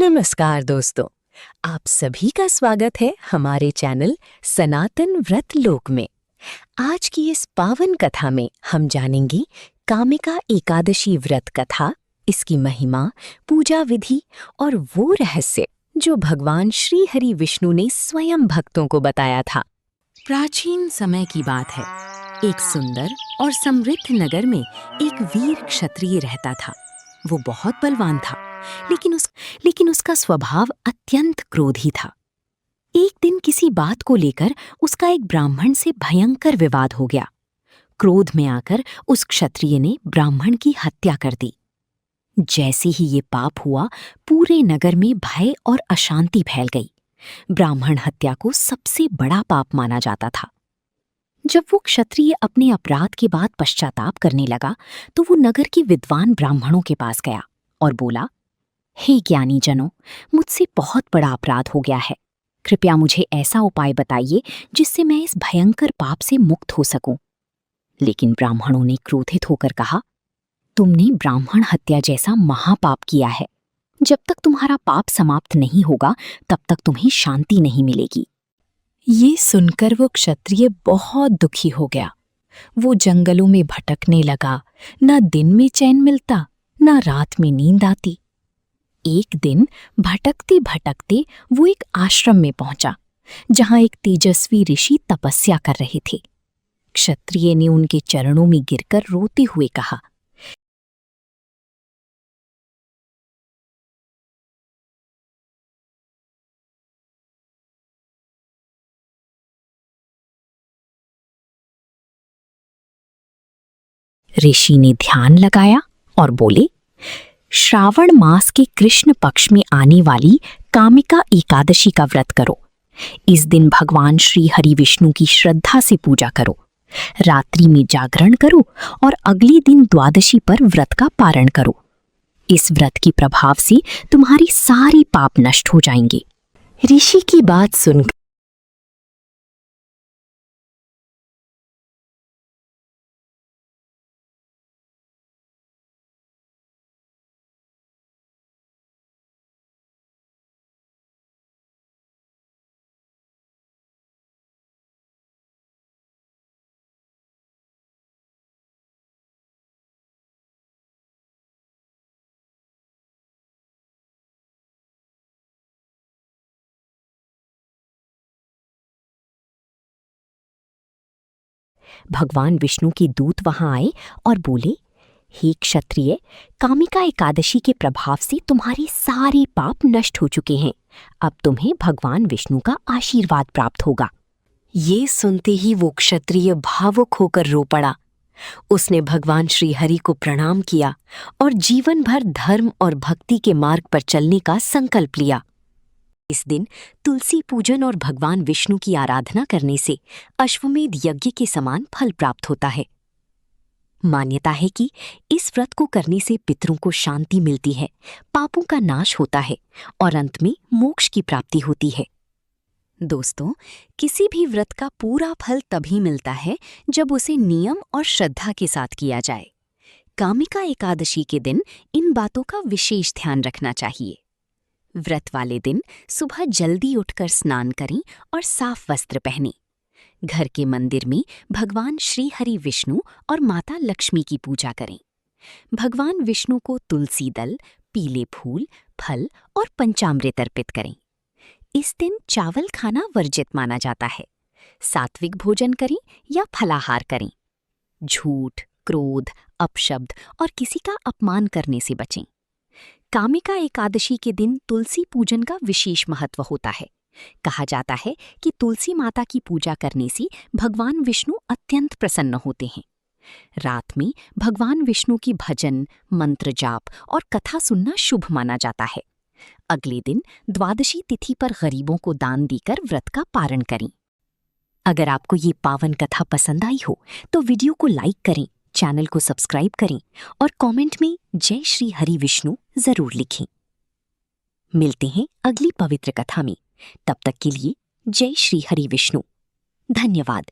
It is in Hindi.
नमस्कार दोस्तों, आप सभी का स्वागत है हमारे चैनल सनातन व्रत लोक में। आज की इस पावन कथा में हम जानेंगे कामिका एकादशी व्रत कथा, इसकी महिमा, पूजा विधि और वो रहस्य जो भगवान श्री हरि विष्णु ने स्वयं भक्तों को बताया था। प्राचीन समय की बात है। एक सुंदर और समृद्ध नगर में एक वीर क्षत्रिय रहता था। वो बहुत बलवान था, लेकिन उसका स्वभाव अत्यंत क्रोधी था। एक दिन किसी बात को लेकर उसका एक ब्राह्मण से भयंकर विवाद हो गया। क्रोध में आकर उस क्षत्रिय ने ब्राह्मण की हत्या कर दी। जैसे ही ये पाप हुआ, पूरे नगर में भय और अशांति फैल गई। ब्राह्मण हत्या को सबसे बड़ा पाप माना जाता था। जब वो क्षत्रिय अपने अपराध के बाद पश्चाताप करने लगा, तो वो नगर के विद्वान ब्राह्मणों के पास गया और बोला, हे ज्ञानी जनों, मुझसे बहुत बड़ा अपराध हो गया है। कृपया मुझे ऐसा उपाय बताइए जिससे मैं इस भयंकर पाप से मुक्त हो सकूं। लेकिन ब्राह्मणों ने क्रोधित होकर कहा, तुमने ब्राह्मण हत्या जैसा महापाप किया है। जब तक तुम्हारा पाप समाप्त नहीं होगा, तब तक तुम्हें शांति नहीं मिलेगी। ये सुनकर वो क्षत्रिय बहुत दुखी हो गया। वो जंगलों में भटकने लगा। न दिन में चैन मिलता, न रात में नींद आती। एक दिन भटकते भटकते वो एक आश्रम में पहुंचा, जहां एक तेजस्वी ऋषि तपस्या कर रहे थे। क्षत्रिय ने उनके चरणों में गिरकर रोते हुए कहा, ऋषि ने ध्यान लगाया और बोले, श्रावण मास के कृष्ण पक्ष में आने वाली कामिका एकादशी का व्रत करो। इस दिन भगवान श्री हरि विष्णु की श्रद्धा से पूजा करो। रात्रि में जागरण करो और अगले दिन द्वादशी पर व्रत का पारण करो। इस व्रत के प्रभाव से तुम्हारे सारे पाप नष्ट हो जाएंगे। ऋषि की बात सुनकर भगवान विष्णु के दूत वहां आए और बोले, हे क्षत्रिय, कामिका एकादशी के प्रभाव से तुम्हारे सारे पाप नष्ट हो चुके हैं। अब तुम्हें भगवान विष्णु का आशीर्वाद प्राप्त होगा। ये सुनते ही वो क्षत्रिय भावुक होकर रो पड़ा। उसने भगवान श्री हरि को प्रणाम किया और जीवन भर धर्म और भक्ति के मार्ग पर चलने का संकल्प लिया। इस दिन तुलसी पूजन और भगवान विष्णु की आराधना करने से अश्वमेध यज्ञ के समान फल प्राप्त होता है। मान्यता है कि इस व्रत को करने से पितरों को शांति मिलती है, पापों का नाश होता है और अंत में मोक्ष की प्राप्ति होती है। दोस्तों, किसी भी व्रत का पूरा फल तभी मिलता है जब उसे नियम और श्रद्धा के साथ किया जाए। कामिका एकादशी के दिन इन बातों का विशेष ध्यान रखना चाहिए। व्रत वाले दिन सुबह जल्दी उठकर स्नान करें और साफ वस्त्र पहनें। घर के मंदिर में भगवान श्री हरि विष्णु और माता लक्ष्मी की पूजा करें। भगवान विष्णु को तुलसी दल, पीले फूल, फल और पंचामृत अर्पित करें। इस दिन चावल खाना वर्जित माना जाता है। सात्विक भोजन करें या फलाहार करें। झूठ, क्रोध, अपशब्द और किसी का अपमान करने से बचें। कामिका एकादशी के दिन तुलसी पूजन का विशेष महत्व होता है। कहा जाता है कि तुलसी माता की पूजा करने से भगवान विष्णु अत्यंत प्रसन्न होते हैं। रात में भगवान विष्णु की भजन, मंत्र जाप और कथा सुनना शुभ माना जाता है। अगले दिन द्वादशी तिथि पर गरीबों को दान देकर व्रत का पारण करें। अगर आपको ये पावन कथा पसंद आई हो तो वीडियो को लाइक करें, चैनल को सब्सक्राइब करें और कमेंट में जय श्री हरि विष्णु जरूर लिखें। मिलते हैं अगली पवित्र कथा में। तब तक के लिए जय श्री हरि विष्णु। धन्यवाद।